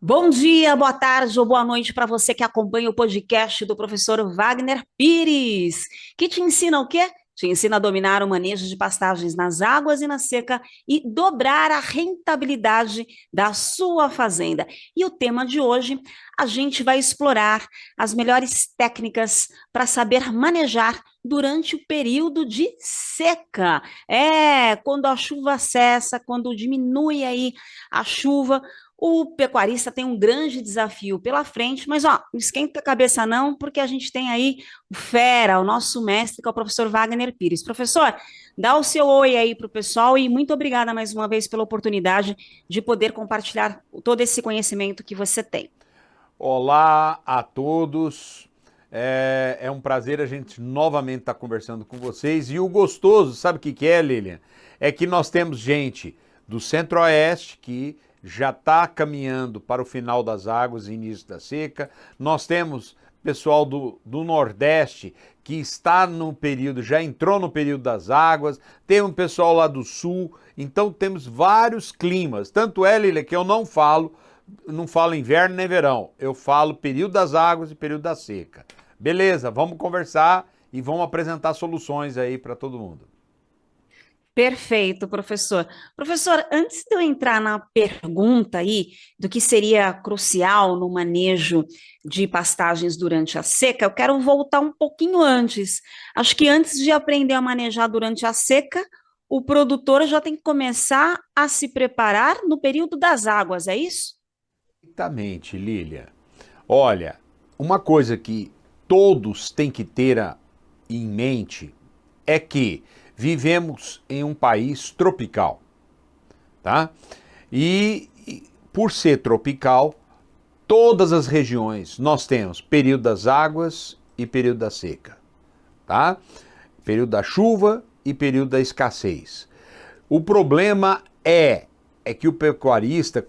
Bom dia, boa tarde ou boa noite para você que acompanha o podcast do professor Wagner Pires, que te ensina o quê? Te ensina a dominar o manejo de pastagens nas águas e na seca e dobrar a rentabilidade da sua fazenda. E o tema de hoje, a gente vai explorar as melhores técnicas para saber manejar durante o período de seca. Quando a chuva cessa, quando diminui aí a chuva, o pecuarista tem um grande desafio pela frente, mas ó, não esquenta a cabeça não, porque a gente tem aí o fera, o nosso mestre, que é o professor Wagner Pires. Professor, dá o seu oi aí para o pessoal e muito obrigada mais uma vez pela oportunidade de poder compartilhar todo esse conhecimento que você tem. Olá a todos. É um prazer a gente novamente estar conversando com vocês. E o gostoso, sabe o que é, Lilian? É que nós temos gente do Centro-Oeste que já está caminhando para o final das águas e início da seca. Nós temos pessoal do Nordeste que está no período, já entrou no período das águas. Tem um pessoal lá do Sul. Então temos vários climas. Tanto é, Lilian, que eu não falo inverno nem verão, eu falo período das águas e período da seca. Beleza, vamos conversar e vamos apresentar soluções aí para todo mundo. Perfeito, professor. Professor, antes de eu entrar na pergunta aí do que seria crucial no manejo de pastagens durante a seca, eu quero voltar um pouquinho antes. Acho que antes de aprender a manejar durante a seca, o produtor já tem que começar a se preparar no período das águas, é isso? Exatamente, Lília. Olha, uma coisa que todos têm que ter em mente é que vivemos em um país tropical, tá? E por ser tropical, todas as regiões nós temos período das águas e período da seca, tá? Período da chuva e período da escassez. O problema é que o pecuarista,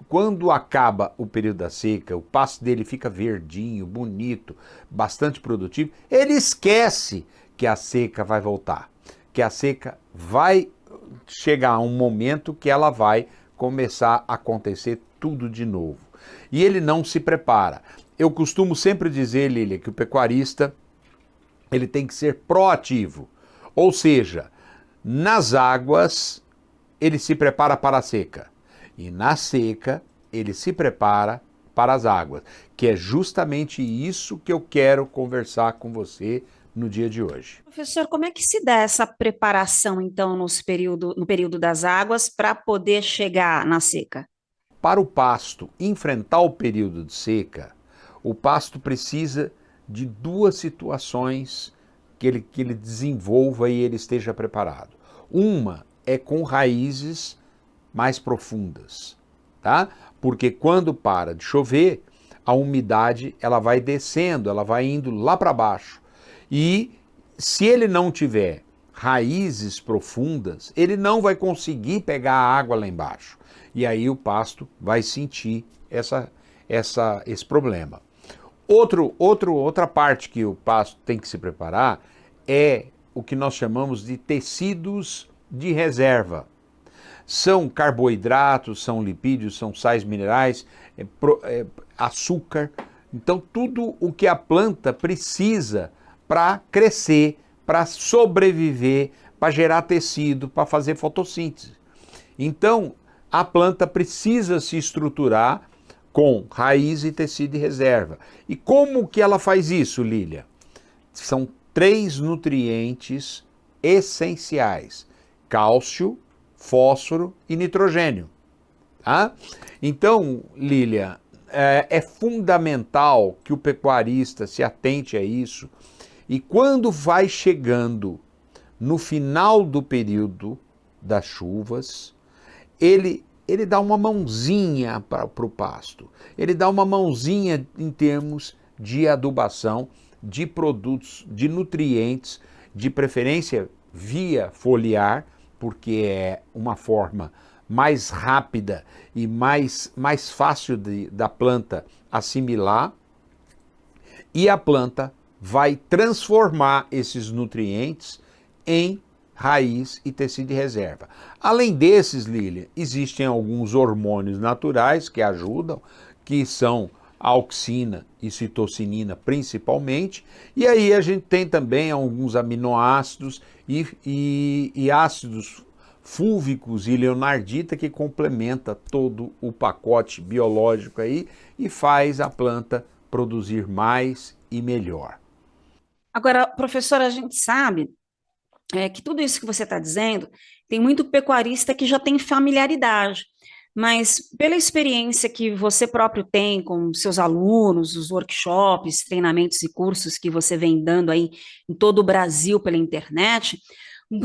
quando acaba o período da seca, o pasto dele fica verdinho, bonito, bastante produtivo, ele esquece que a seca vai voltar, que a seca vai chegar a um momento que ela vai começar a acontecer tudo de novo. E ele não se prepara. Eu costumo sempre dizer, Lília, que o pecuarista ele tem que ser proativo. Ou seja, nas águas ele se prepara para a seca e na seca ele se prepara para as águas, que é justamente isso que eu quero conversar com você no dia de hoje. Professor, como é que se dá essa preparação, então, no período das águas para poder chegar na seca? Para o pasto enfrentar o período de seca, o pasto precisa de duas situações que ele desenvolva e ele esteja preparado. Uma é com raízes mais profundas, tá? Porque quando para de chover, a umidade ela vai descendo, ela vai indo lá para baixo. E se ele não tiver raízes profundas, ele não vai conseguir pegar a água lá embaixo. E aí o pasto vai sentir esse problema. Outra parte que o pasto tem que se preparar é o que nós chamamos de tecidos de reserva. São carboidratos, são lipídios, são sais minerais, açúcar. Então, tudo o que a planta precisa para crescer, para sobreviver, para gerar tecido, para fazer fotossíntese. Então, a planta precisa se estruturar com raiz e tecido de reserva. E como que ela faz isso, Lília? São três nutrientes essenciais: cálcio, fósforo e nitrogênio. Tá? Então, Lília, é fundamental que o pecuarista se atente a isso e quando vai chegando no final do período das chuvas, ele dá uma mãozinha para o pasto, ele dá uma mãozinha em termos de adubação, de produtos, de nutrientes, de preferência via foliar, porque é uma forma mais rápida e mais fácil da planta assimilar, e a planta vai transformar esses nutrientes em raiz e tecido de reserva. Além desses, Lília, existem alguns hormônios naturais que ajudam, que são a auxina e citocinina principalmente, e aí a gente tem também alguns aminoácidos e ácidos fúlvicos e leonardita que complementa todo o pacote biológico aí e faz a planta produzir mais e melhor. Agora, professora, a gente sabe que tudo isso que você está dizendo, tem muito pecuarista que já tem familiaridade, mas pela experiência que você próprio tem com seus alunos, os workshops, treinamentos e cursos que você vem dando aí em todo o Brasil pela internet,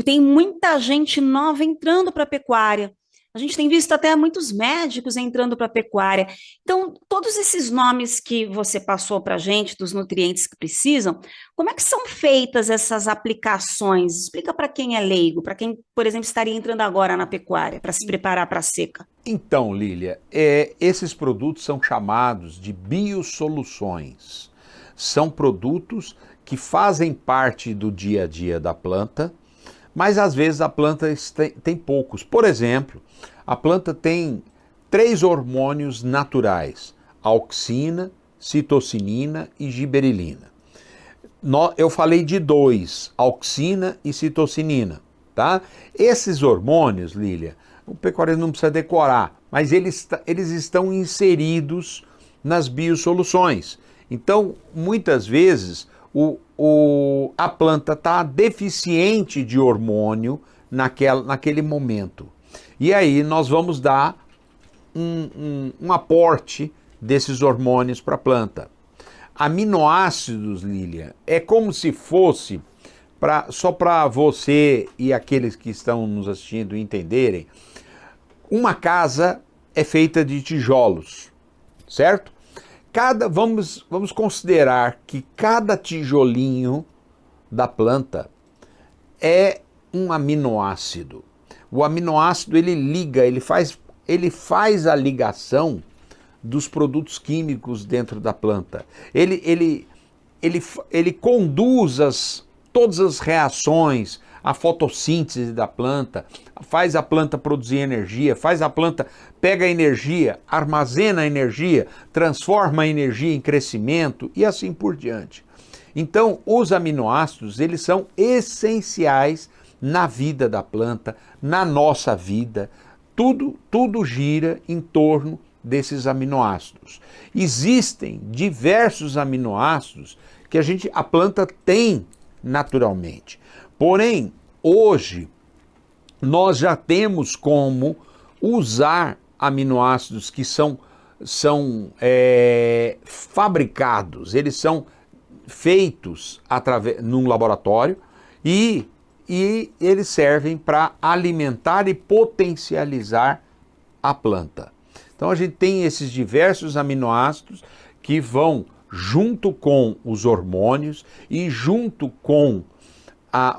tem muita gente nova entrando para a pecuária. A gente tem visto até muitos médicos entrando para a pecuária. Então, todos esses nomes que você passou para a gente, dos nutrientes que precisam, como é que são feitas essas aplicações? Explica para quem é leigo, para quem, por exemplo, estaria entrando agora na pecuária, para se preparar para a seca. Então, Lília, esses produtos são chamados de biosoluções. São produtos que fazem parte do dia a dia da planta, mas às vezes a planta tem poucos. Por exemplo, a planta tem 3 hormônios naturais: auxina, citocinina e giberelina. Eu falei de 2, auxina e citocinina, tá? Esses hormônios, Lília, o pecuarista não precisa decorar, mas eles estão inseridos nas biosoluções. Então, muitas vezes, a planta está deficiente de hormônio naquele momento. E aí nós vamos dar um aporte desses hormônios para a planta. Aminoácidos, Lília, é como se fosse, só para você e aqueles que estão nos assistindo entenderem, uma casa é feita de tijolos, certo? Vamos considerar que cada tijolinho da planta é um aminoácido. O aminoácido ele liga, ele faz a ligação dos produtos químicos dentro da planta. Ele conduz todas as reações, a fotossíntese da planta, faz a planta produzir energia, pega a energia, armazena a energia, transforma a energia em crescimento e assim por diante. Então, os aminoácidos, eles são essenciais na vida da planta, na nossa vida. Tudo gira em torno desses aminoácidos. Existem diversos aminoácidos que a planta tem naturalmente. Porém, hoje, nós já temos como usar aminoácidos que são fabricados, eles são feitos num laboratório e eles servem para alimentar e potencializar a planta. Então a gente tem esses diversos aminoácidos que vão junto com os hormônios e junto com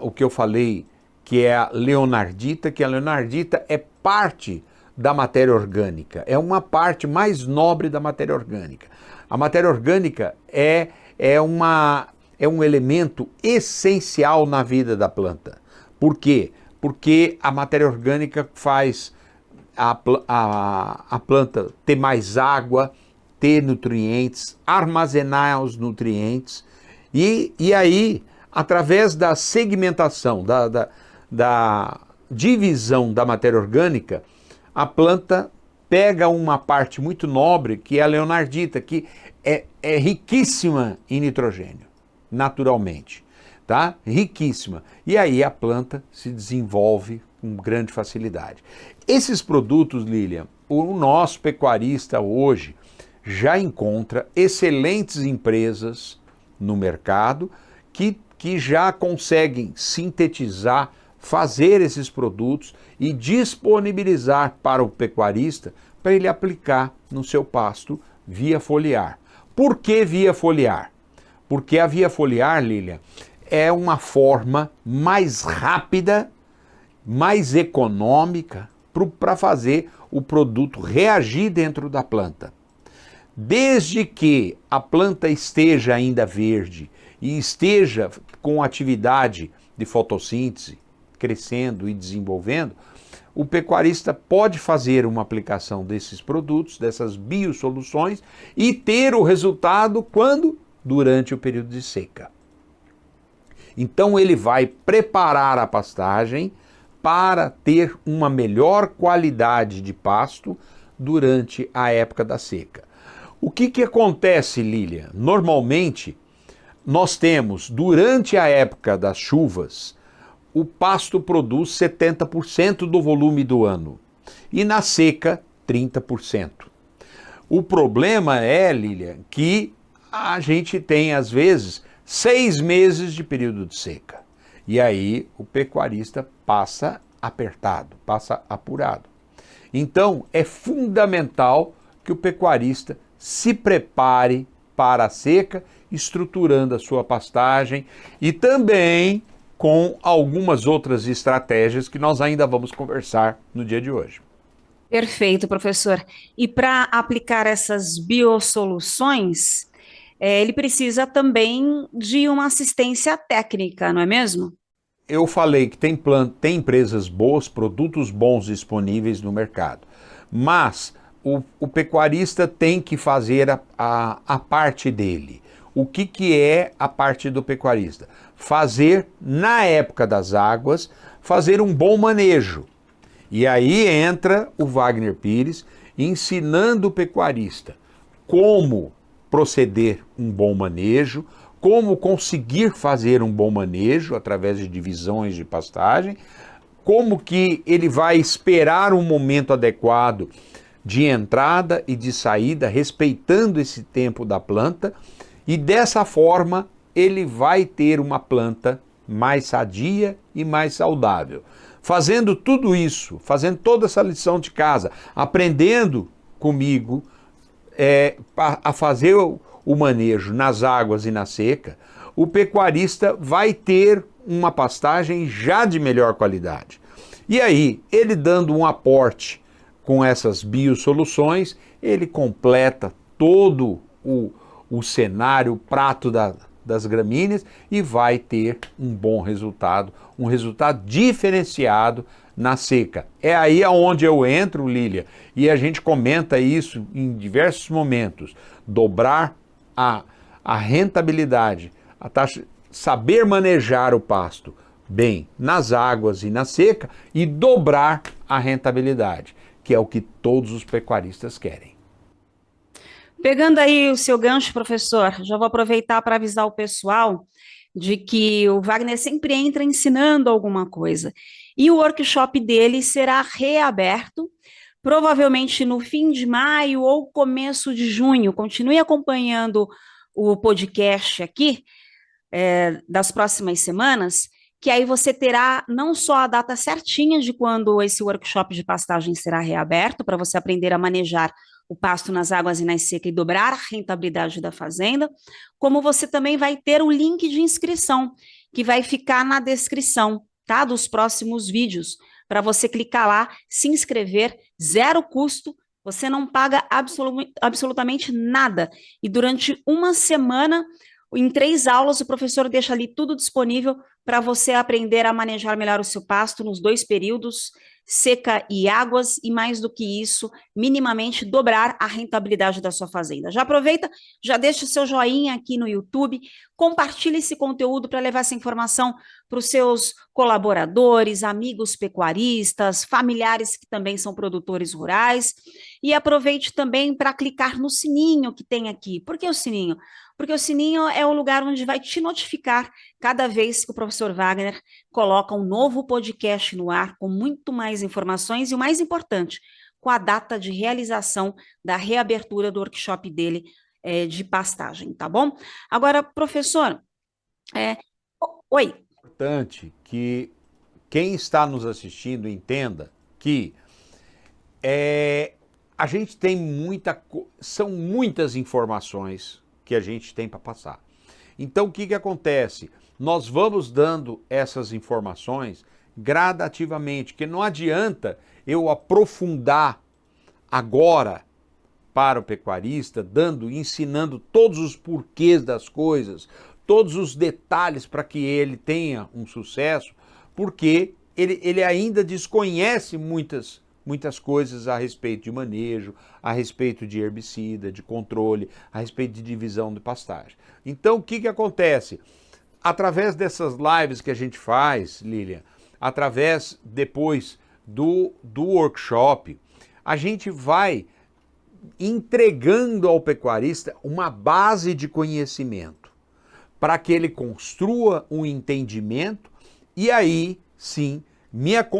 o que eu falei, que é a leonardita, que a leonardita é parte da matéria orgânica, é uma parte mais nobre da matéria orgânica. A matéria orgânica é um elemento essencial na vida da planta. Por quê? Porque a matéria orgânica faz a planta ter mais água, ter nutrientes, armazenar os nutrientes e aí, através da segmentação, da divisão da matéria orgânica, a planta pega uma parte muito nobre, que é a leonardita, que é riquíssima em nitrogênio, naturalmente, tá? Riquíssima. E aí a planta se desenvolve com grande facilidade. Esses produtos, Lilian, o nosso pecuarista hoje já encontra excelentes empresas no mercado que já conseguem sintetizar, fazer esses produtos e disponibilizar para o pecuarista para ele aplicar no seu pasto via foliar. Por que via foliar? Porque a via foliar, Lilian, é uma forma mais rápida, mais econômica para fazer o produto reagir dentro da planta. Desde que a planta esteja ainda verde e esteja com atividade de fotossíntese, crescendo e desenvolvendo, o pecuarista pode fazer uma aplicação desses produtos, dessas biosoluções, e ter o resultado quando? Durante o período de seca. Então ele vai preparar a pastagem para ter uma melhor qualidade de pasto durante a época da seca. O que acontece, Lilian? Normalmente, nós temos, durante a época das chuvas, o pasto produz 70% do volume do ano e na seca 30%. O problema é, Lilian, que a gente tem às vezes 6 meses de período de seca e aí o pecuarista passa apertado, passa apurado. Então é fundamental que o pecuarista se prepare para a seca, estruturando a sua pastagem e também com algumas outras estratégias que nós ainda vamos conversar no dia de hoje. Perfeito, professor. E para aplicar essas biosoluções, ele precisa também de uma assistência técnica, não é mesmo? Eu falei que tem empresas boas, produtos bons disponíveis no mercado, mas o pecuarista tem que fazer a parte dele. O que é a parte do pecuarista? Fazer, na época das águas, fazer um bom manejo. E aí entra o Wagner Pires ensinando o pecuarista como proceder um bom manejo, como conseguir fazer um bom manejo através de divisões de pastagem, como que ele vai esperar um momento adequado de entrada e de saída, respeitando esse tempo da planta, e dessa forma ele vai ter uma planta mais sadia e mais saudável. Fazendo tudo isso, fazendo toda essa lição de casa, aprendendo comigo a fazer o manejo nas águas e na seca, o pecuarista vai ter uma pastagem já de melhor qualidade. E aí, ele dando um aporte com essas biosoluções, ele completa todo o cenário, o prato das gramíneas e vai ter um bom resultado, um resultado diferenciado na seca. É aí aonde eu entro, Lília, e a gente comenta isso em diversos momentos. Dobrar a rentabilidade, a taxa, saber manejar o pasto bem nas águas e na seca e dobrar a rentabilidade, que é o que todos os pecuaristas querem. Pegando aí o seu gancho, professor, já vou aproveitar para avisar o pessoal de que o Wagner sempre entra ensinando alguma coisa. E o workshop dele será reaberto, provavelmente no fim de maio ou começo de junho. Continue acompanhando o podcast aqui, das próximas semanas, que aí você terá não só a data certinha de quando esse workshop de pastagem será reaberto, para você aprender a manejar o pasto nas águas e na seca e dobrar a rentabilidade da fazenda, como você também vai ter o link de inscrição, que vai ficar na descrição, tá, dos próximos vídeos, para você clicar lá, se inscrever, zero custo, você não paga absolutamente nada. E durante uma semana, em 3 aulas, o professor deixa ali tudo disponível para você aprender a manejar melhor o seu pasto nos 2 períodos, seca e águas, e mais do que isso, minimamente dobrar a rentabilidade da sua fazenda. Já aproveita, já deixa o seu joinha aqui no YouTube, compartilhe esse conteúdo para levar essa informação para os seus colaboradores, amigos pecuaristas, familiares que também são produtores rurais, e aproveite também para clicar no sininho que tem aqui. Por que o sininho? Porque o sininho é o lugar onde vai te notificar cada vez que o professor Wagner coloca um novo podcast no ar com muito mais informações e o mais importante, com a data de realização da reabertura do workshop dele de pastagem, tá bom? Agora, professor, oi. É importante que quem está nos assistindo entenda que a gente tem são muitas informações que a gente tem para passar. Então o que acontece? Nós vamos dando essas informações gradativamente, que não adianta eu aprofundar agora para o pecuarista, ensinando todos os porquês das coisas, todos os detalhes para que ele tenha um sucesso, porque ele ainda desconhece muitas coisas a respeito de manejo, a respeito de herbicida, de controle, a respeito de divisão de pastagem. Então, o que acontece? Através dessas lives que a gente faz, Lilian, através depois do workshop, a gente vai entregando ao pecuarista uma base de conhecimento para que ele construa um entendimento e aí sim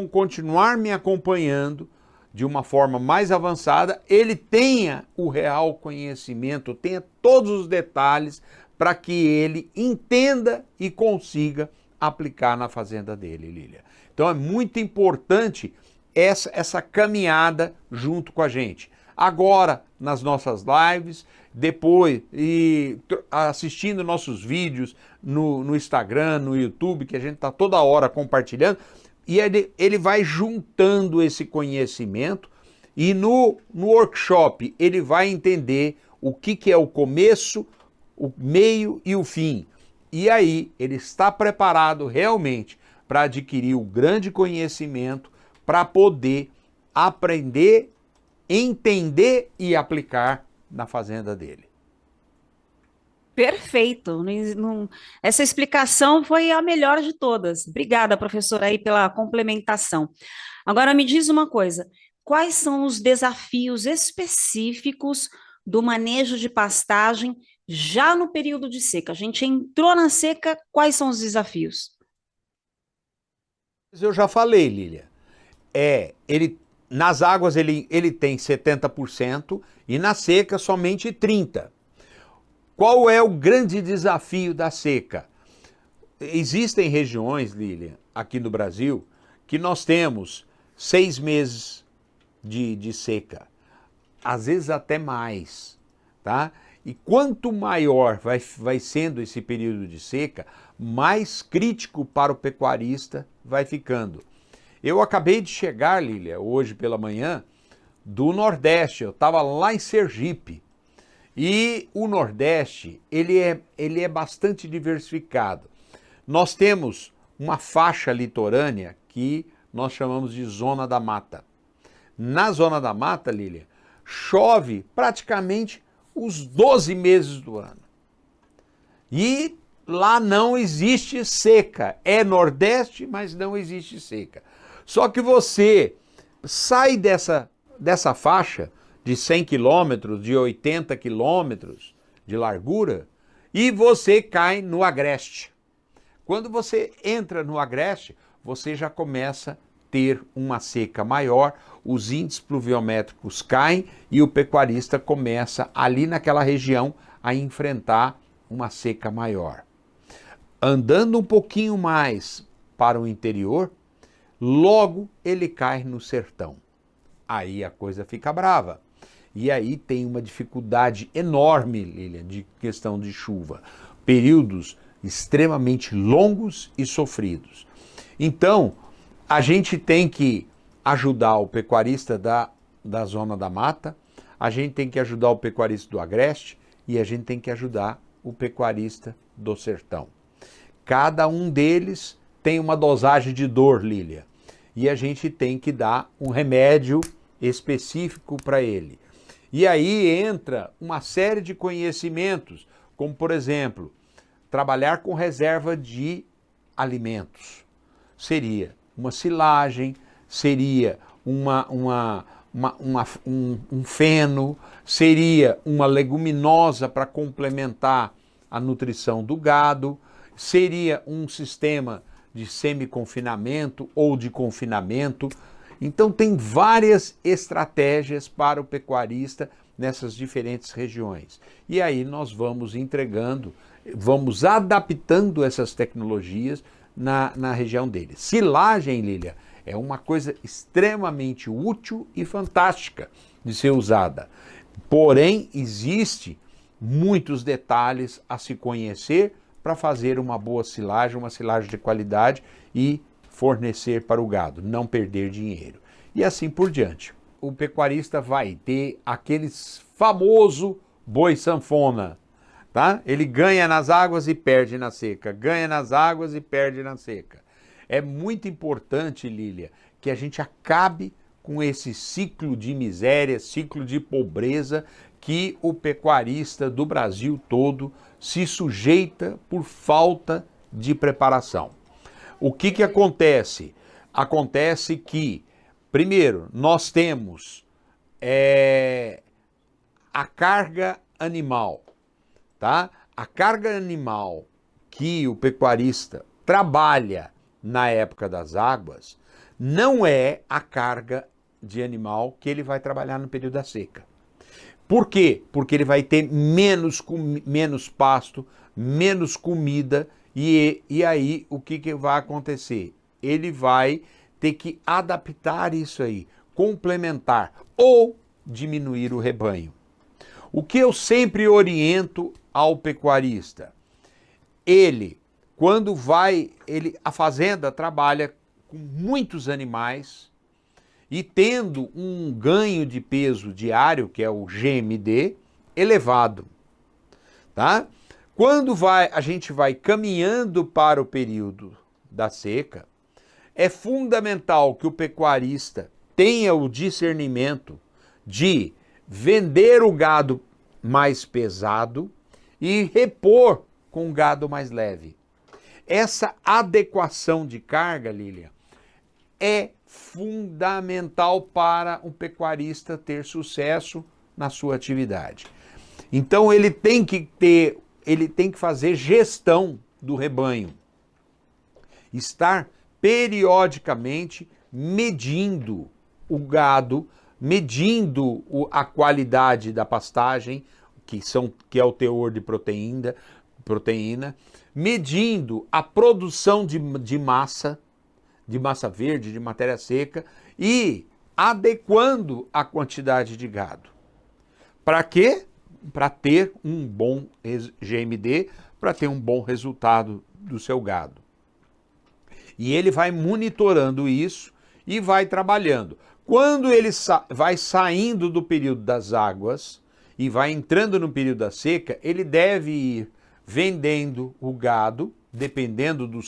continuar me acompanhando de uma forma mais avançada, ele tenha o real conhecimento, tenha todos os detalhes para que ele entenda e consiga aplicar na fazenda dele, Lília. Então é muito importante essa caminhada junto com a gente. Agora, nas nossas lives, depois e assistindo nossos vídeos no Instagram, no YouTube, que a gente está toda hora compartilhando, e ele vai juntando esse conhecimento e no workshop ele vai entender o que é o começo, o meio e o fim. E aí ele está preparado realmente para adquirir o grande conhecimento, para poder aprender, entender e aplicar na fazenda dele. Perfeito. Essa explicação foi a melhor de todas. Obrigada, professora, aí pela complementação. Agora me diz uma coisa: quais são os desafios específicos do manejo de pastagem já no período de seca? A gente entrou na seca, quais são os desafios? Eu já falei, Lília. Nas águas ele tem 70% e na seca somente 30%. Qual é o grande desafio da seca? Existem regiões, Lilian, aqui no Brasil, que nós temos 6 meses de seca, às vezes até mais, tá? E quanto maior vai sendo esse período de seca, mais crítico para o pecuarista vai ficando. Eu acabei de chegar, Lília, hoje pela manhã, do Nordeste, eu estava lá em Sergipe. E o Nordeste, ele é bastante diversificado. Nós temos uma faixa litorânea que nós chamamos de Zona da Mata. Na Zona da Mata, Lília, chove praticamente os 12 meses do ano. E lá não existe seca. É Nordeste, mas não existe seca. Só que você sai dessa faixa de 100 quilômetros, de 80 quilômetros de largura, e você cai no agreste. Quando você entra no agreste, você já começa a ter uma seca maior, os índices pluviométricos caem e o pecuarista começa ali naquela região a enfrentar uma seca maior. Andando um pouquinho mais para o interior, logo ele cai no sertão. Aí a coisa fica brava. E aí tem uma dificuldade enorme, Lilian, de questão de chuva. Períodos extremamente longos e sofridos. Então, a gente tem que ajudar o pecuarista da Zona da Mata, a gente tem que ajudar o pecuarista do Agreste e a gente tem que ajudar o pecuarista do Sertão. Cada um deles tem uma dosagem de dor, Lília, e a gente tem que dar um remédio específico para ele. E aí entra uma série de conhecimentos, como por exemplo, trabalhar com reserva de alimentos. Seria uma silagem, seria um feno, seria uma leguminosa para complementar a nutrição do gado, seria um sistema de semi-confinamento ou de confinamento. Então tem várias estratégias para o pecuarista nessas diferentes regiões. E aí nós vamos entregando, vamos adaptando essas tecnologias na região dele. Silagem, Lília, é uma coisa extremamente útil e fantástica de ser usada. Porém, existe muitos detalhes a se conhecer para fazer uma boa silagem, uma silagem de qualidade e fornecer para o gado, não perder dinheiro. E assim por diante. O pecuarista vai ter aqueles famoso boi sanfona, tá? Ele ganha nas águas e perde na seca, ganha nas águas e perde na seca. É muito importante, Lília, que a gente acabe com esse ciclo de miséria, ciclo de pobreza que o pecuarista do Brasil todo se sujeita por falta de preparação. O que acontece? Acontece que, primeiro, nós temos a carga animal, tá? A carga animal que o pecuarista trabalha na época das águas não é a carga de animal que ele vai trabalhar no período da seca. Por quê? Porque ele vai ter menos pasto, menos comida, e aí o que vai acontecer? Ele vai ter que adaptar isso aí, complementar ou diminuir o rebanho. O que eu sempre oriento ao pecuarista? A fazenda trabalha com muitos animais e tendo um ganho de peso diário, que é o GMD, elevado, tá? Quando a gente vai caminhando para o período da seca, é fundamental que o pecuarista tenha o discernimento de vender o gado mais pesado e repor com gado mais leve. Essa adequação de carga, Lília, é fundamental para um pecuarista ter sucesso na sua atividade. Então ele tem que fazer gestão do rebanho, estar periodicamente medindo o gado, medindo a qualidade da pastagem, que é o teor de proteína, medindo a produção de massa verde, de matéria seca, e adequando a quantidade de gado. Para quê? Para ter um bom GMD, para ter um bom resultado do seu gado. E ele vai monitorando isso e vai trabalhando. Quando ele vai saindo do período das águas e vai entrando no período da seca, ele deve ir vendendo o gado, dependendo do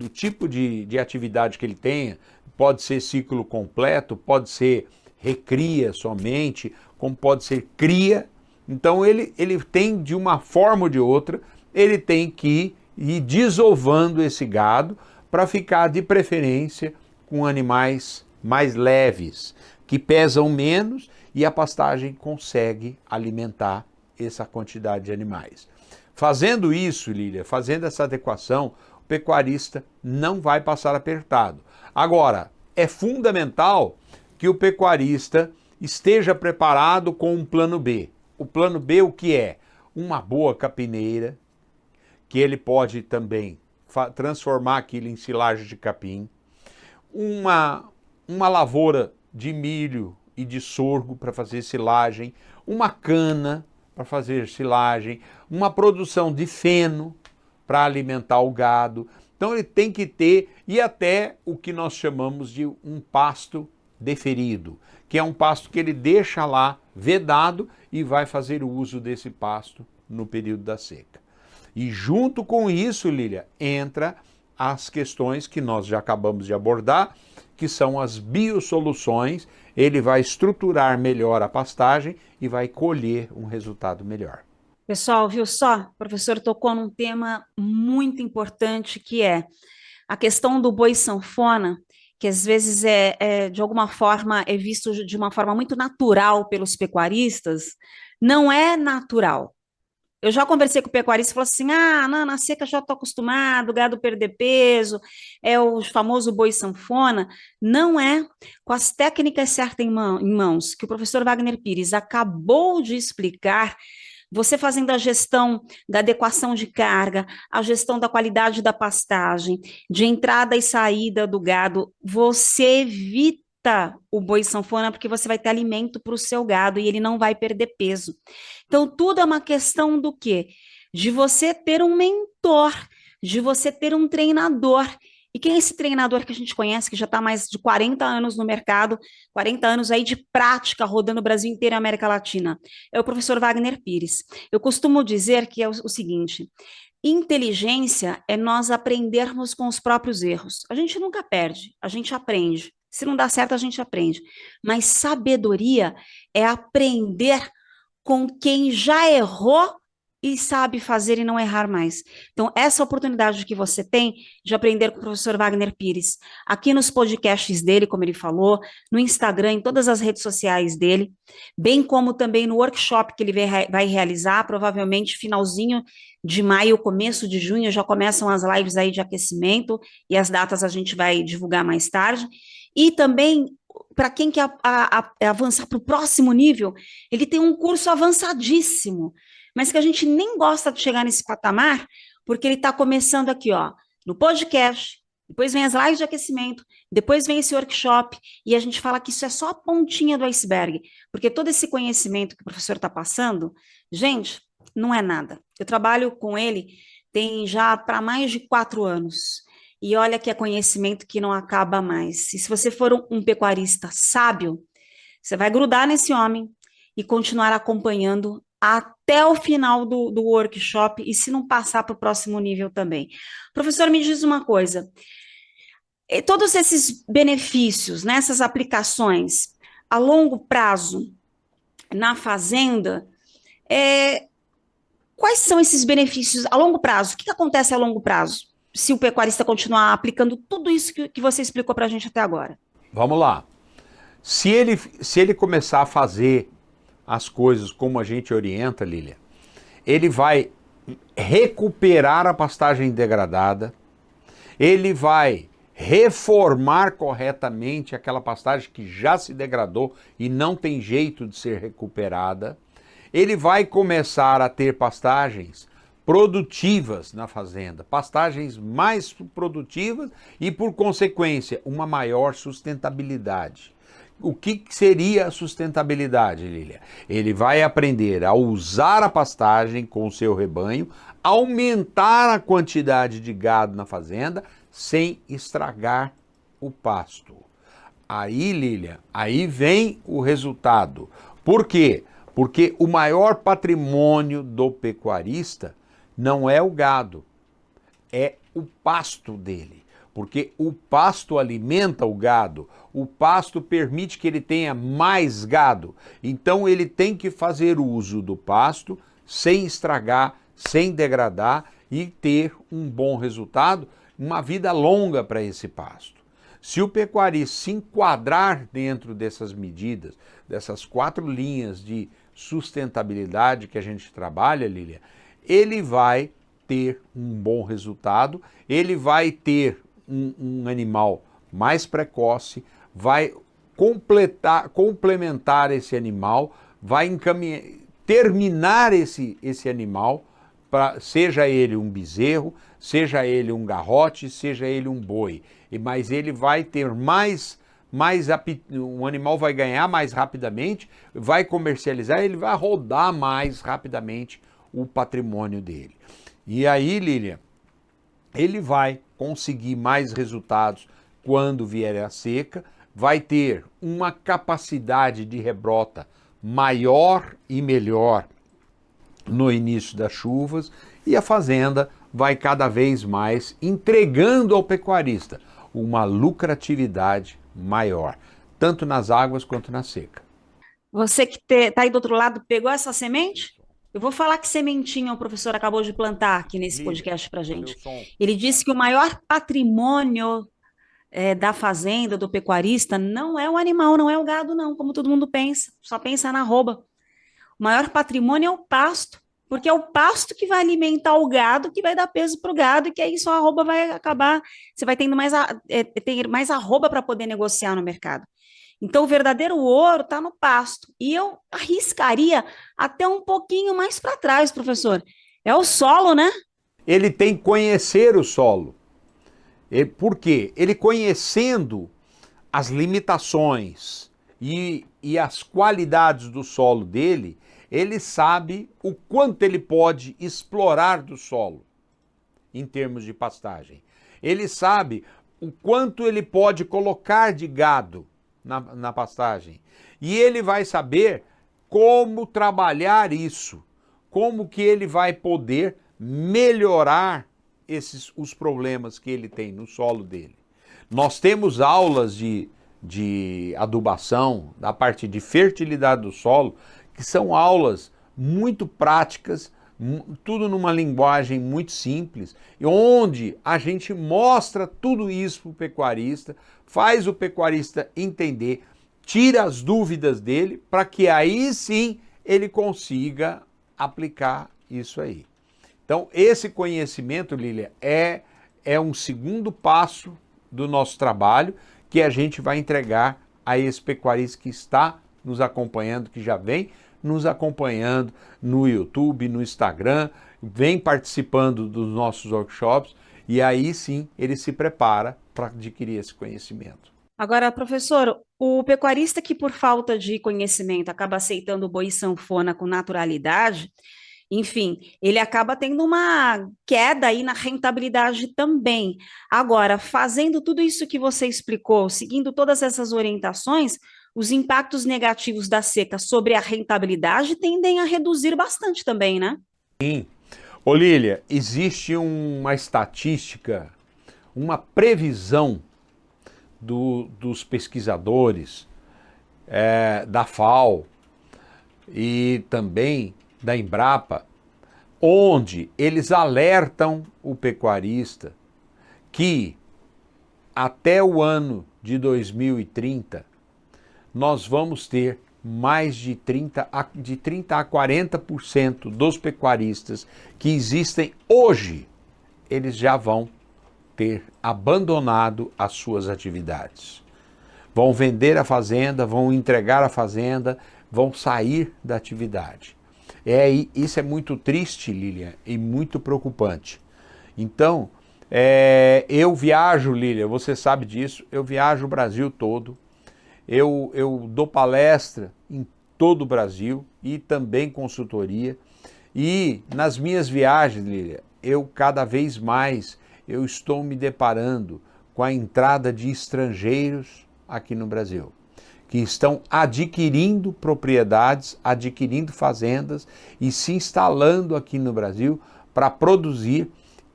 tipo de atividade que ele tenha. Pode ser ciclo completo, pode ser recria somente, como pode ser cria. Então ele tem, de uma forma ou de outra, ele tem que ir desovando esse gado para ficar de preferência com animais mais leves, que pesam menos, e a pastagem consegue alimentar essa quantidade de animais. Fazendo isso, Lília, fazendo essa adequação, o pecuarista não vai passar apertado. Agora, é fundamental que o pecuarista esteja preparado com um plano B. O plano B, o que é? Uma boa capineira, que ele pode também transformar aquilo em silagem de capim, uma lavoura de milho e de sorgo para fazer silagem, uma cana para fazer silagem, uma produção de feno para alimentar o gado. Então ele tem que ter, e até o que nós chamamos de um pasto deferido, que é um pasto que ele deixa lá vedado e vai fazer o uso desse pasto no período da seca. E junto com isso, Lília, entra as questões que nós já acabamos de abordar, que são as biosoluções. Ele vai estruturar melhor a pastagem e vai colher um resultado melhor. Pessoal, viu só? O professor tocou num tema muito importante, que é a questão do boi sanfona, que às vezes de alguma forma é visto de uma forma muito natural pelos pecuaristas. Não é natural. Eu já conversei com o pecuarista e falou assim: ah, não, na seca já estou acostumado, o gado perder peso, é o famoso boi sanfona. Não é. Com as técnicas certas em mãos, que o professor Wagner Pires acabou de explicar, você fazendo a gestão da adequação de carga, a gestão da qualidade da pastagem, de entrada e saída do gado, você evita o boi sanfona, porque você vai ter alimento para o seu gado e ele não vai perder peso. Então, tudo é uma questão do quê? De você ter um mentor, de você ter um treinador. E quem é esse treinador que a gente conhece, que já está há mais de 40 anos no mercado, 40 anos aí de prática, rodando o Brasil inteiro e a América Latina? É o professor Wagner Pires. Eu costumo dizer que é o seguinte: Inteligência é nós aprendermos com os próprios erros. A gente nunca perde, a gente aprende. Se não dá certo, a gente aprende. Mas sabedoria é aprender com quem já errou e sabe fazer e não errar mais. Então, essa oportunidade que você tem de aprender com o professor Wagner Pires, aqui nos podcasts dele, como ele falou, no Instagram, em todas as redes sociais dele, bem como também no workshop que ele vai realizar, provavelmente finalzinho de maio, começo de junho, já começam as lives aí de aquecimento, e as datas a gente vai divulgar mais tarde. E também, para quem quer avançar para o próximo nível, ele tem um curso avançadíssimo, mas que a gente nem gosta de chegar nesse patamar, porque ele está começando aqui, ó, no podcast, depois vem as lives de aquecimento, depois vem esse workshop, e a gente fala que isso é só a pontinha do iceberg, porque todo esse conhecimento que o professor está passando, gente, não é nada. Eu trabalho com ele tem já para mais de 4 anos, e olha que é conhecimento que não acaba mais. E se você for um pecuarista sábio, você vai grudar nesse homem e continuar acompanhando até o final do workshop e se não passar para o próximo nível também. Professor, me diz uma coisa: todos esses benefícios, nessas aplicações a longo prazo na fazenda, quais são esses benefícios a longo prazo? O que acontece a longo prazo se o pecuarista continuar aplicando tudo isso que você explicou para a gente até agora? Vamos lá. Se ele começar a fazer as coisas como a gente orienta, Lília, ele vai recuperar a pastagem degradada, ele vai reformar corretamente aquela pastagem que já se degradou e não tem jeito de ser recuperada, ele vai começar a ter pastagens produtivas na fazenda, pastagens mais produtivas e, por consequência, uma maior sustentabilidade. O que seria a sustentabilidade, Lília? Ele vai aprender a usar a pastagem com o seu rebanho, aumentar a quantidade de gado na fazenda sem estragar o pasto. Aí, Lília, aí vem o resultado. Por quê? Porque o maior patrimônio do pecuarista não é o gado, é o pasto dele. Porque o pasto alimenta o gado, o pasto permite que ele tenha mais gado. Então ele tem que fazer uso do pasto sem estragar, sem degradar e ter um bom resultado, uma vida longa para esse pasto. Se o pecuarista se enquadrar dentro dessas medidas, dessas 4 linhas de sustentabilidade que a gente trabalha, Lília, ele vai ter um bom resultado, ele vai ter um animal mais precoce, vai complementar esse animal, vai terminar esse animal, seja ele um bezerro, seja ele um garrote, seja ele um boi. Mas ele vai ter um animal vai ganhar mais rapidamente, vai comercializar, ele vai rodar mais rapidamente o patrimônio dele. E aí, Lília, ele vai conseguir mais resultados quando vier a seca, vai ter uma capacidade de rebrota maior e melhor no início das chuvas e a fazenda vai cada vez mais entregando ao pecuarista uma lucratividade maior, tanto nas águas quanto na seca. Você que está aí do outro lado, pegou essa semente? Eu vou falar que sementinha o professor acabou de plantar aqui nesse podcast para gente. Ele disse que o maior patrimônio da fazenda, do pecuarista, não é o animal, não é o gado, não, como todo mundo pensa, só pensa na arroba. O maior patrimônio é o pasto, porque é o pasto que vai alimentar o gado, que vai dar peso para o gado, e que aí sua arroba vai acabar, você vai tendo ter mais arroba para poder negociar no mercado. Então, o verdadeiro ouro está no pasto. E eu arriscaria até um pouquinho mais para trás, professor. É o solo, né? Ele tem que conhecer o solo. Por quê? Ele conhecendo as limitações e as qualidades do solo dele, ele sabe o quanto ele pode explorar do solo em termos de pastagem. Ele sabe o quanto ele pode colocar de gado na pastagem. E ele vai saber como trabalhar isso, como que ele vai poder melhorar os problemas que ele tem no solo dele. Nós temos aulas de adubação, da parte de fertilidade do solo, que são aulas muito práticas, tudo numa linguagem muito simples, onde a gente mostra tudo isso para o pecuarista, faz o pecuarista entender, tira as dúvidas dele, para que aí sim ele consiga aplicar isso aí. Então, esse conhecimento, Lília, é um segundo passo do nosso trabalho que a gente vai entregar a esse pecuarista que está nos acompanhando, que já vem nos acompanhando no YouTube, no Instagram, vem participando dos nossos workshops e aí sim ele se prepara para adquirir esse conhecimento. Agora, professor, o pecuarista que por falta de conhecimento acaba aceitando o boi sanfona com naturalidade, enfim, ele acaba tendo uma queda aí na rentabilidade também. Agora, fazendo tudo isso que você explicou, seguindo todas essas orientações, os impactos negativos da seca sobre a rentabilidade tendem a reduzir bastante também, né? Sim. Ô Lília, existe uma estatística, uma previsão dos pesquisadores, da FAO e também da Embrapa, onde eles alertam o pecuarista que até o ano de 2030 nós vamos ter mais de 30 a 40% dos pecuaristas que existem hoje, eles já vão ter abandonado as suas atividades. Vão vender a fazenda, vão entregar a fazenda, vão sair da atividade. Isso é muito triste, Lilian, e muito preocupante. Então, eu viajo, Lilian, você sabe disso, eu viajo o Brasil todo, eu dou palestra em todo o Brasil e também consultoria. E nas minhas viagens, Lilian, eu cada vez mais eu estou me deparando com a entrada de estrangeiros aqui no Brasil, que estão adquirindo propriedades, adquirindo fazendas e se instalando aqui no Brasil para produzir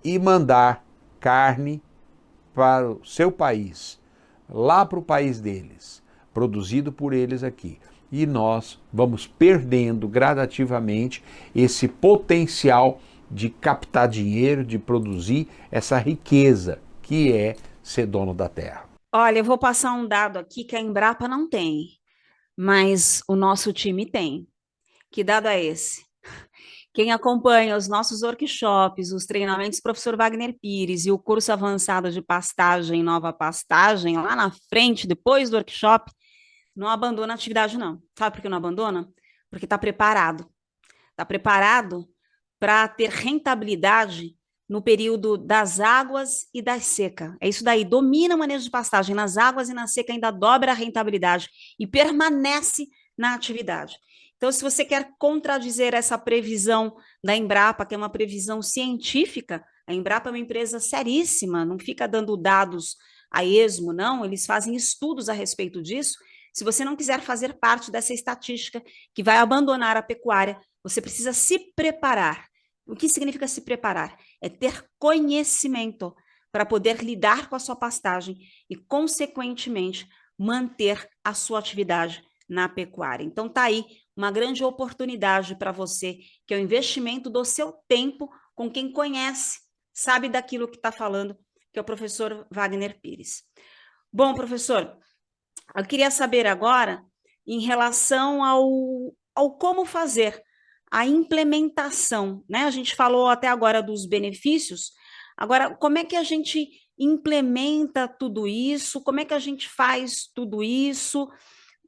e mandar carne para o seu país, lá para o país deles, produzido por eles aqui. E nós vamos perdendo gradativamente esse potencial de captar dinheiro, de produzir essa riqueza que é ser dono da terra. Olha, eu vou passar um dado aqui que a Embrapa não tem, mas o nosso time tem. Que dado é esse? Quem acompanha os nossos workshops, os treinamentos do professor Wagner Pires e o curso avançado de pastagem, nova pastagem, lá na frente, depois do workshop, não abandona a atividade, não. Sabe por que não abandona? Porque está preparado. Está preparado para ter rentabilidade no período das águas e da seca. É isso daí, domina o manejo de pastagem nas águas e na seca, ainda dobra a rentabilidade e permanece na atividade. Então, se você quer contradizer essa previsão da Embrapa, que é uma previsão científica, a Embrapa é uma empresa seríssima, não fica dando dados a esmo, não, eles fazem estudos a respeito disso. Se você não quiser fazer parte dessa estatística que vai abandonar a pecuária, você precisa se preparar. O que significa se preparar? É ter conhecimento para poder lidar com a sua pastagem e, consequentemente, manter a sua atividade na pecuária. Então, está aí uma grande oportunidade para você, que é o investimento do seu tempo com quem conhece, sabe daquilo que está falando, que é o professor Wagner Pires. Bom, professor, eu queria saber agora em relação ao como fazer a implementação, né? A gente falou até agora dos benefícios, agora como é que a gente implementa tudo isso, como é que a gente faz tudo isso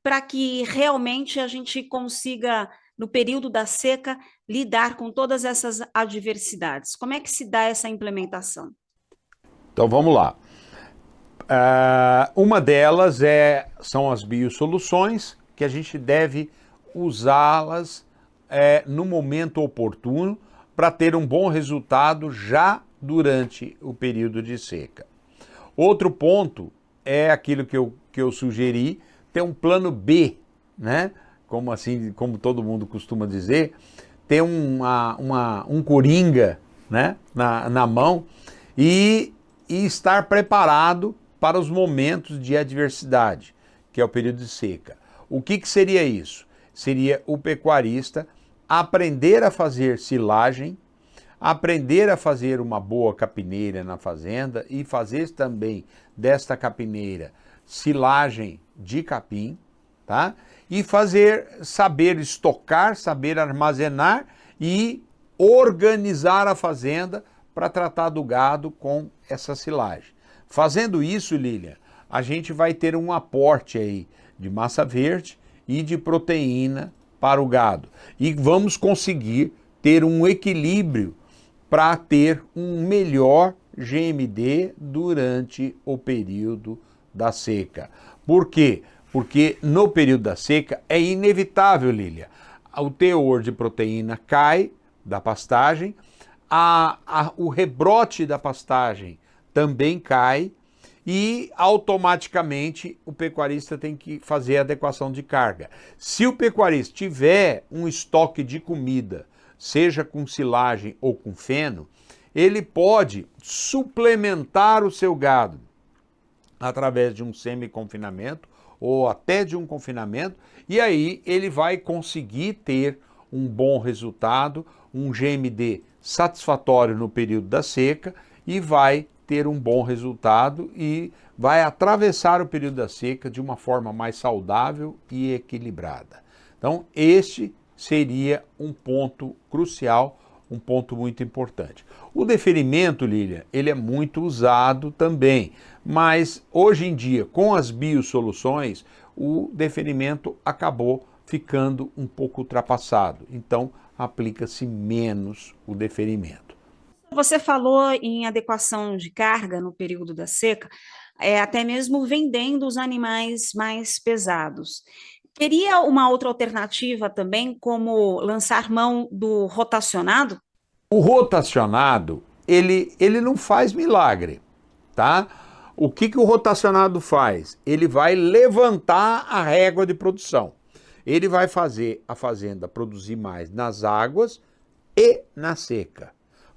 para que realmente a gente consiga, no período da seca, lidar com todas essas adversidades? Como é que se dá essa implementação? Então vamos lá. Uma delas são as biosoluções, que a gente deve usá-las no momento oportuno para ter um bom resultado já durante o período de seca. Outro ponto é aquilo que eu sugeri, ter um plano B, né? Como todo mundo costuma dizer, ter um coringa né, na mão e estar preparado para os momentos de adversidade, que é o período de seca. O que seria isso? Seria o pecuarista aprender a fazer silagem, aprender a fazer uma boa capineira na fazenda e fazer também desta capineira silagem de capim, tá? E saber estocar, saber armazenar e organizar a fazenda para tratar do gado com essa silagem. Fazendo isso, Lília, a gente vai ter um aporte aí de massa verde e de proteína para o gado. E vamos conseguir ter um equilíbrio para ter um melhor GMD durante o período da seca. Por quê? Porque no período da seca é inevitável, Lília, o teor de proteína cai da pastagem, o rebrote da pastagem também cai e automaticamente o pecuarista tem que fazer a adequação de carga. Se o pecuarista tiver um estoque de comida, seja com silagem ou com feno, ele pode suplementar o seu gado através de um semi-confinamento ou até de um confinamento, e aí ele vai conseguir ter um bom resultado, um GMD satisfatório no período da seca e vai ter um bom resultado e vai atravessar o período da seca de uma forma mais saudável e equilibrada. Então, este seria um ponto crucial, um ponto muito importante. O deferimento, Lília, ele é muito usado também, mas hoje em dia, com as biosoluções, o deferimento acabou ficando um pouco ultrapassado. Então, aplica-se menos o deferimento. Você falou em adequação de carga no período da seca, até mesmo vendendo os animais mais pesados. Teria uma outra alternativa também, como lançar mão do rotacionado? O rotacionado, ele não faz milagre, tá? O que o rotacionado faz? Ele vai levantar a régua de produção. Ele vai fazer a fazenda produzir mais nas águas e na seca.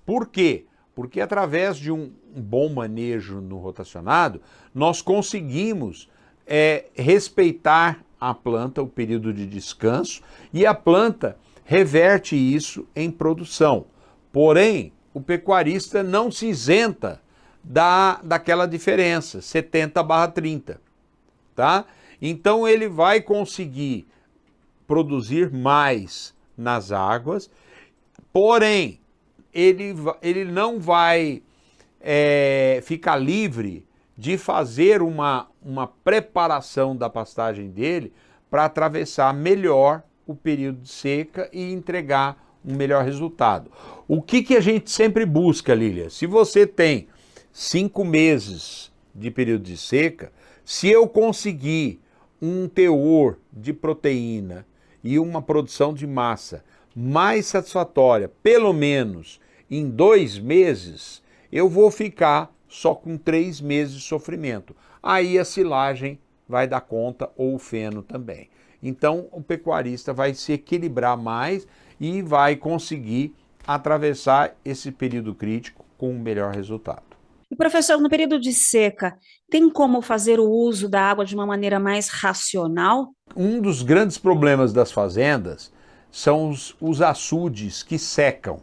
Por quê? Porque através de um bom manejo no rotacionado, nós conseguimos respeitar a planta, o período de descanso, e a planta reverte isso em produção. Porém, o pecuarista não se isenta daquela diferença, 70/30, tá? Então ele vai conseguir produzir mais nas águas, porém, ele não vai ficar livre de fazer uma preparação da pastagem dele para atravessar melhor o período de seca e entregar um melhor resultado. O que a gente sempre busca, Lília? Se você tem 5 meses de período de seca, se eu conseguir um teor de proteína e uma produção de massa mais satisfatória, pelo menos em 2 meses, eu vou ficar só com 3 meses de sofrimento. Aí a silagem vai dar conta, ou o feno também. Então o pecuarista vai se equilibrar mais e vai conseguir atravessar esse período crítico com um melhor resultado. E professor, no período de seca, tem como fazer o uso da água de uma maneira mais racional? Um dos grandes problemas das fazendas são os açudes que secam.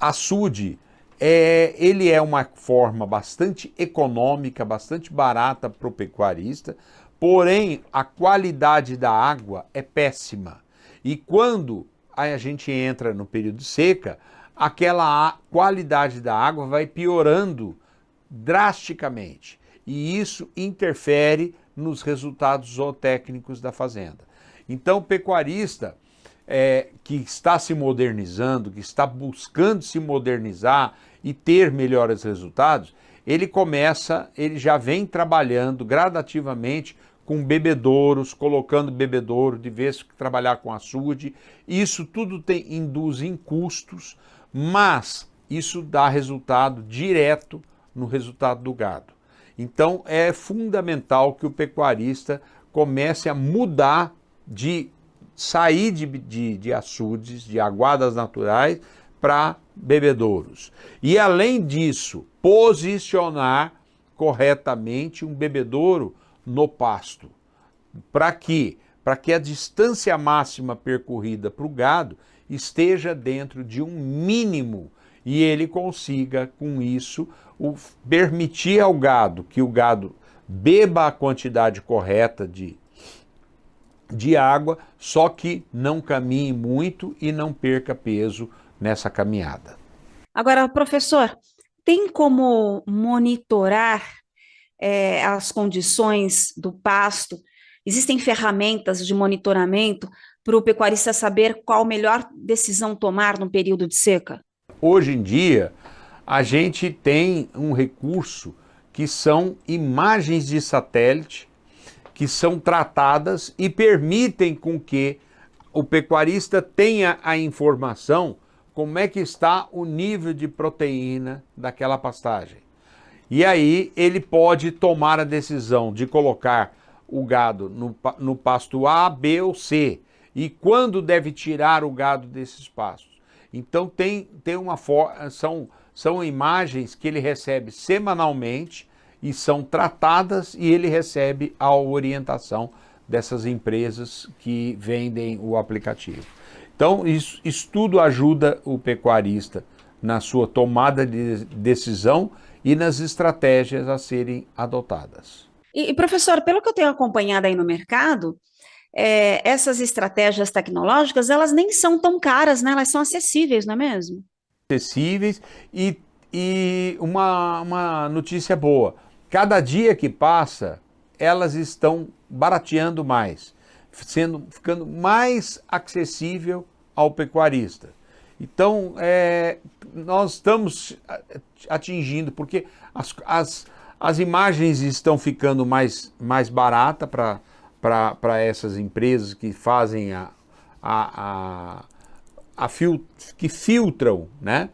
Açude, ele é uma forma bastante econômica, bastante barata para o pecuarista, porém a qualidade da água é péssima. E quando a gente entra no período de seca, aquela qualidade da água vai piorando drasticamente. E isso interfere nos resultados zootécnicos da fazenda. Então o pecuarista que está se modernizando, que está buscando se modernizar e ter melhores resultados, ele já vem trabalhando gradativamente com bebedouros, colocando bebedouro, de vez que trabalhar com açude. Isso tudo induz em custos, mas isso dá resultado direto no resultado do gado. Então é fundamental que o pecuarista comece a mudar sair de açudes, de aguadas naturais, para bebedouros. E além disso, posicionar corretamente um bebedouro no pasto. Para quê? Para que a distância máxima percorrida para o gado esteja dentro de um mínimo e ele consiga, com isso, permitir ao gado que o gado beba a quantidade correta de água, só que não caminhe muito e não perca peso nessa caminhada. Agora, professor, tem como monitorar as condições do pasto? Existem ferramentas de monitoramento para o pecuarista saber qual a melhor decisão tomar no período de seca? Hoje em dia, a gente tem um recurso que são imagens de satélite que são tratadas e permitem com que o pecuarista tenha a informação como é que está o nível de proteína daquela pastagem. E aí ele pode tomar a decisão de colocar o gado no pasto A, B ou C e quando deve tirar o gado desses pastos. Então são imagens que ele recebe semanalmente e são tratadas e ele recebe a orientação dessas empresas que vendem o aplicativo. Então isso tudo ajuda o pecuarista na sua tomada de decisão e nas estratégias a serem adotadas. E professor, pelo que eu tenho acompanhado aí no mercado, essas estratégias tecnológicas, elas nem são tão caras, né? Elas são acessíveis, não é mesmo? Acessíveis e uma notícia boa. Cada dia que passa, elas estão barateando mais, ficando mais acessível ao pecuarista. Então, nós estamos atingindo, porque as imagens estão ficando mais baratas para essas empresas que fazem que filtram, né?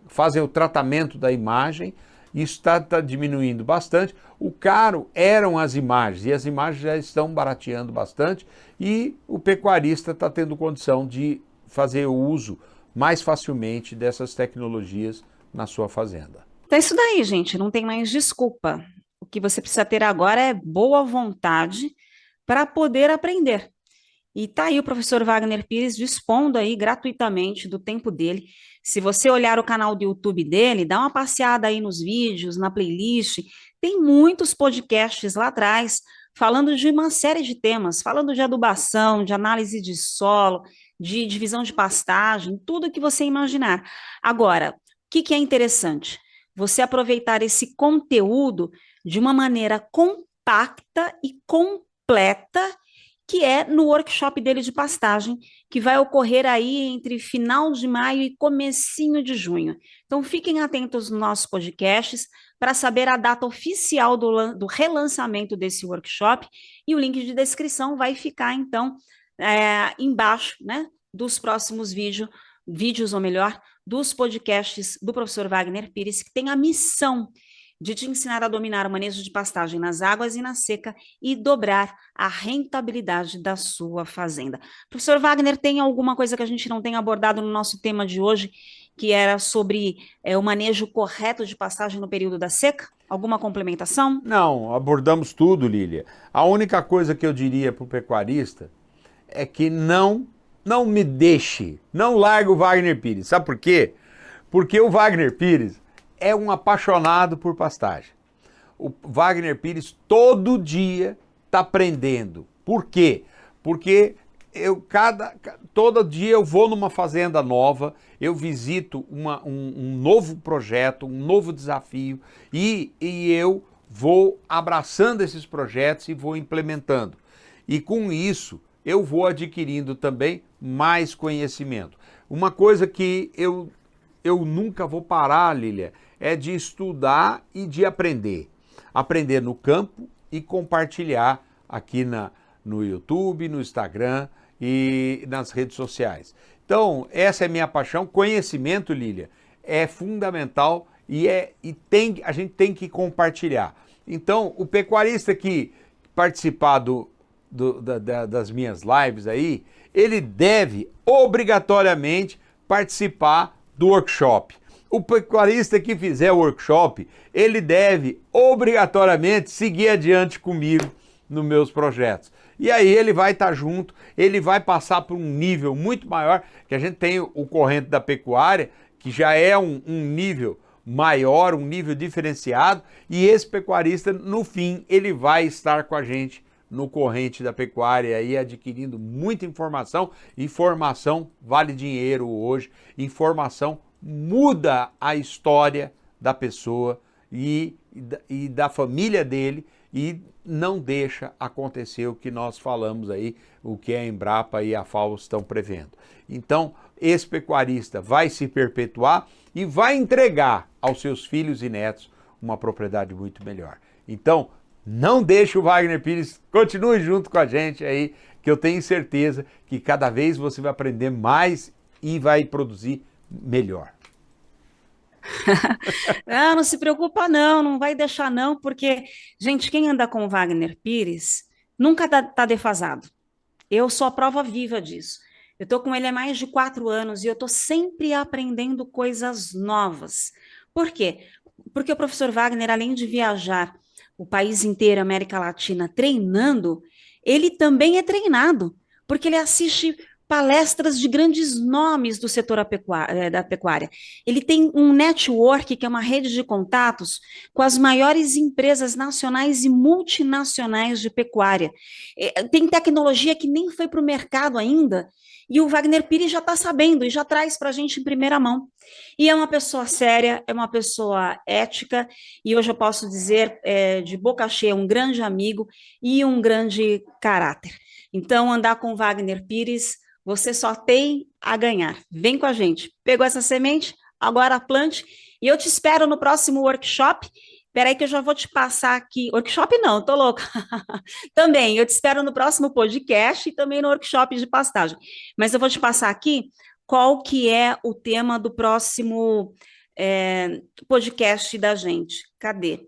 Fazem o tratamento da imagem. Isso está diminuindo bastante. O caro eram as imagens, e as imagens já estão barateando bastante, e o pecuarista está tendo condição de fazer o uso mais facilmente dessas tecnologias na sua fazenda. Então é isso daí, gente, não tem mais desculpa. O que você precisa ter agora é boa vontade para poder aprender. E tá aí o professor Wagner Pires dispondo aí gratuitamente do tempo dele. Se você olhar o canal do YouTube dele, dá uma passeada aí nos vídeos, na playlist, tem muitos podcasts lá atrás falando de uma série de temas, falando de adubação, de análise de solo, de divisão de pastagem, tudo que você imaginar. Agora, o que é interessante? Você aproveitar esse conteúdo de uma maneira compacta e completa, que é no workshop dele de pastagem, que vai ocorrer aí entre final de maio e comecinho de junho. Então, fiquem atentos nos nossos podcasts para saber a data oficial do relançamento desse workshop, e o link de descrição vai ficar, então, embaixo, né, dos próximos vídeos, ou melhor, dos podcasts do professor Wagner Pires, que tem a missão de te ensinar a dominar o manejo de pastagem nas águas e na seca e dobrar a rentabilidade da sua fazenda. Professor Wagner, tem alguma coisa que a gente não tenha abordado no nosso tema de hoje, que era sobre o manejo correto de pastagem no período da seca? Alguma complementação? Não, abordamos tudo, Lília. A única coisa que eu diria para o pecuarista é que não me deixe, não largue o Wagner Pires. Sabe por quê? Porque o Wagner Pires é um apaixonado por pastagem. O Wagner Pires todo dia está aprendendo. Por quê? Porque todo dia eu vou numa fazenda nova, eu visito um novo projeto, um novo desafio e eu vou abraçando esses projetos e vou implementando. E com isso eu vou adquirindo também mais conhecimento. Uma coisa que eu nunca vou parar, Lília, é de estudar e de aprender. Aprender no campo e compartilhar aqui no YouTube, no Instagram e nas redes sociais. Então, essa é minha paixão. Conhecimento, Lília, é fundamental e a gente tem que compartilhar. Então, o pecuarista que participar das minhas lives aí, ele deve obrigatoriamente participar do workshop. O pecuarista que fizer o workshop, ele deve obrigatoriamente seguir adiante comigo nos meus projetos. E aí ele vai estar junto, ele vai passar por um nível muito maior, que a gente tem o corrente da pecuária, que já é um nível maior, um nível diferenciado, e esse pecuarista, no fim, ele vai estar com a gente no corrente da pecuária, aí adquirindo muita informação. Informação vale dinheiro hoje, informação muda a história da pessoa e da família dele, e não deixa acontecer o que nós falamos aí, o que a Embrapa e a FAO estão prevendo. Então, esse pecuarista vai se perpetuar e vai entregar aos seus filhos e netos uma propriedade muito melhor. Então, não deixe o Wagner Pires, continue junto com a gente aí, que eu tenho certeza que cada vez você vai aprender mais e vai produzir melhor. Não se preocupa não, não vai deixar não, porque, gente, quem anda com o Wagner Pires nunca tá defasado. Eu sou a prova viva disso. Eu estou com ele há mais de 4 anos e eu estou sempre aprendendo coisas novas. Por quê? Porque o professor Wagner, além de viajar o país inteiro, América Latina, treinando, ele também é treinado, porque ele assiste palestras de grandes nomes do setor da pecuária. Ele tem um network, que é uma rede de contatos, com as maiores empresas nacionais e multinacionais de pecuária. Tem tecnologia que nem foi para o mercado ainda, e o Wagner Pires já está sabendo e já traz para a gente em primeira mão. E é uma pessoa séria, é uma pessoa ética, e hoje eu posso dizer, de boca cheia, um grande amigo e um grande caráter. Então, andar com o Wagner Pires, você só tem a ganhar. Vem com a gente. Pegou essa semente? Agora plante. E eu te espero no próximo workshop. Espera aí que eu já vou te passar aqui. Workshop não, tô louca. Também, eu te espero no próximo podcast e também no workshop de pastagem. Mas eu vou te passar aqui qual que é o tema do próximo podcast da gente. Cadê?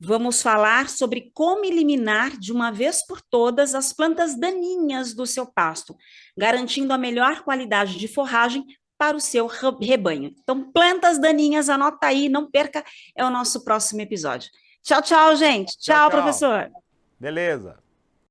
Vamos falar sobre como eliminar de uma vez por todas as plantas daninhas do seu pasto, garantindo a melhor qualidade de forragem para o seu rebanho. Então, plantas daninhas, anota aí, não perca, é o nosso próximo episódio. Tchau, tchau, gente. Tchau, Tchau, tchau. professor. Beleza.